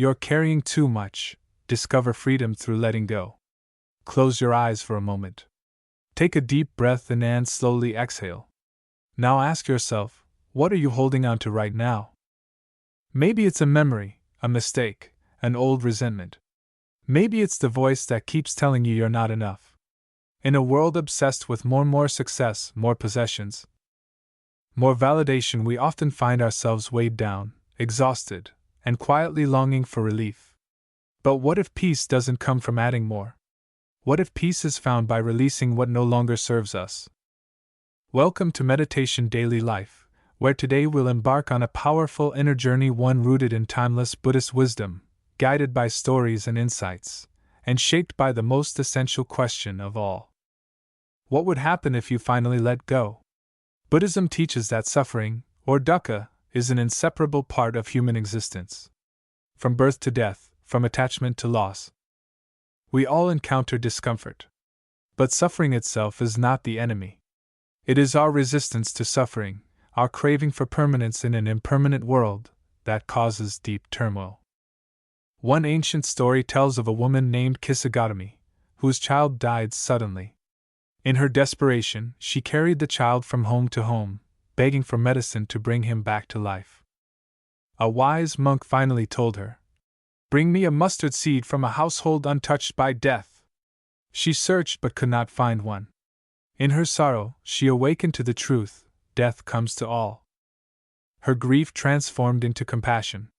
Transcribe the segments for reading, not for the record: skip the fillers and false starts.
You're carrying too much. Discover freedom through letting go. Close your eyes for a moment. Take a deep breath in and slowly exhale. Now ask yourself, what are you holding on to right now? Maybe it's a memory, a mistake, an old resentment. Maybe it's the voice that keeps telling you you're not enough. In a world obsessed with more success, more possessions, more validation, we often find ourselves weighed down, exhausted, and quietly longing for relief. But what if peace doesn't come from adding more? What if peace is found by releasing what no longer serves us? Welcome to Meditation Daily Life, where today we'll embark on a powerful inner journey, one rooted in timeless Buddhist wisdom, guided by stories and insights, and shaped by the most essential question of all. What would happen if you finally let go? Buddhism teaches that suffering, or dukkha, is an inseparable part of human existence. From birth to death, from attachment to loss, we all encounter discomfort. But suffering itself is not the enemy. It is our resistance to suffering, our craving for permanence in an impermanent world, that causes deep turmoil. One ancient story tells of a woman named Kisagami, whose child died suddenly. In her desperation, she carried the child from home to home, begging for medicine to bring him back to life. A wise monk finally told her, "Bring me a mustard seed from a household untouched by death." She searched but could not find one. In her sorrow, she awakened to the truth: death comes to all. Her grief transformed into compassion.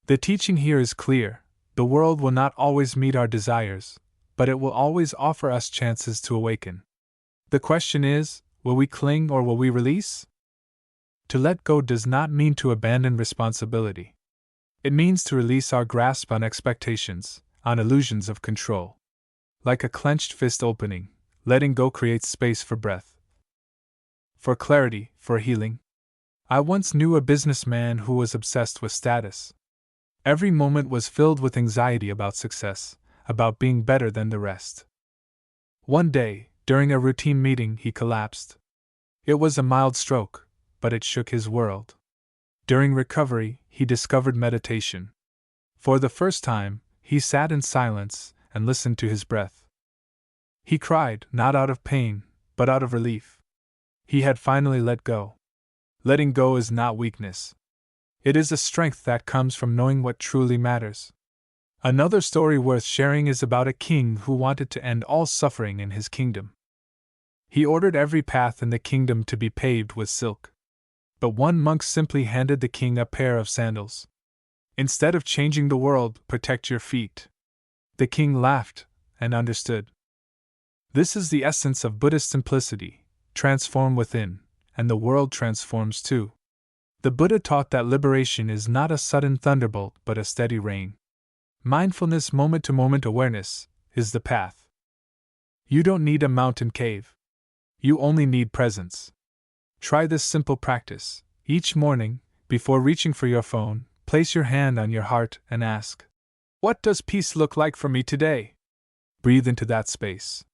The teaching here is clear: the world will not always meet our desires, but it will always offer us chances to awaken. The question is, will we cling or will we release? To let go does not mean to abandon responsibility. It means to release our grasp on expectations, on illusions of control. Like a clenched fist opening, letting go creates space for breath, for clarity, for healing. I once knew a businessman who was obsessed with status. Every moment was filled with anxiety about success, about being better than the rest. One day, during a routine meeting, he collapsed. It was a mild stroke, but it shook his world. During recovery, he discovered meditation. For the first time, he sat in silence and listened to his breath. He cried, not out of pain, but out of relief. He had finally let go. Letting go is not weakness. It is a strength that comes from knowing what truly matters. Another story worth sharing is about a king who wanted to end all suffering in his kingdom. He ordered every path in the kingdom to be paved with silk. But one monk simply handed the king a pair of sandals. "Instead of changing the world, protect your feet." The king laughed and understood. This is the essence of Buddhist simplicity: transform within, and the world transforms too. The Buddha taught that liberation is not a sudden thunderbolt but a steady rain. Mindfulness, moment-to-moment awareness, is the path. You don't need a mountain cave. You only need presence. Try this simple practice. Each morning, before reaching for your phone, place your hand on your heart and ask, "What does peace look like for me today?" Breathe into that space.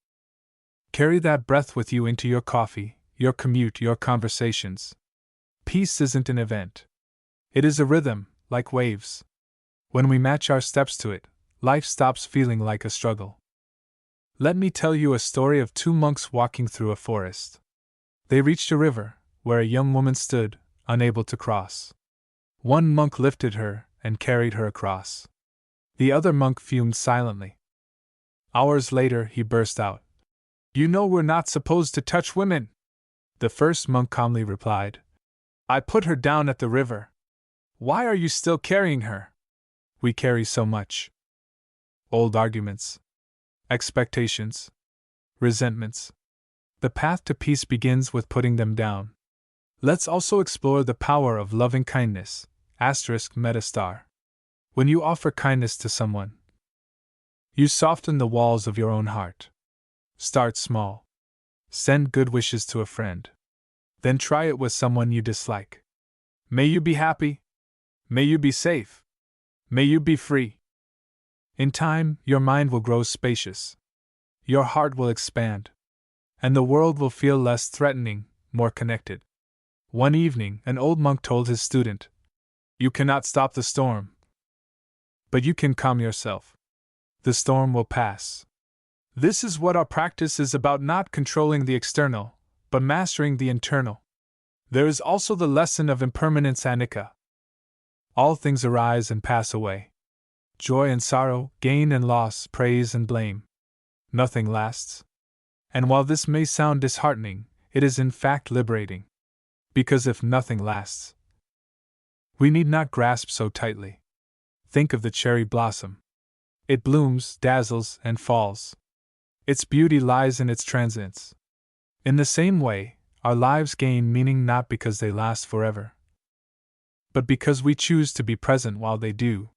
Carry that breath with you into your coffee, your commute, your conversations. Peace isn't an event. It is a rhythm, like waves. When we match our steps to it, life stops feeling like a struggle. Let me tell you a story of two monks walking through a forest. They reached a river, where a young woman stood, unable to cross. One monk lifted her and carried her across. The other monk fumed silently. Hours later, he burst out, "You know we're not supposed to touch women." The first monk calmly replied, "I put her down at the river. Why are you still carrying her?" We carry so much. Old arguments, expectations, resentments. The path to peace begins with putting them down. Let's also explore the power of loving kindness. **Meta**. When you offer kindness to someone, you soften the walls of your own heart. Start small. Send good wishes to a friend. Then try it with someone you dislike. May you be happy. May you be safe. May you be free. In time, your mind will grow spacious. Your heart will expand. And the world will feel less threatening, more connected. One evening, an old monk told his student, "You cannot stop the storm. But you can calm yourself. The storm will pass. This is what our practice is about, not controlling the external, but mastering the internal. There is also the lesson of impermanence anicca. All things arise and pass away. Joy and sorrow, gain and loss, praise and blame. Nothing lasts. And while this may sound disheartening, it is in fact liberating. Because if nothing lasts, we need not grasp so tightly. Think of the cherry blossom. It blooms, dazzles, and falls. Its beauty lies in its transience. In the same way, our lives gain meaning not because they last forever, but because we choose to be present while they do.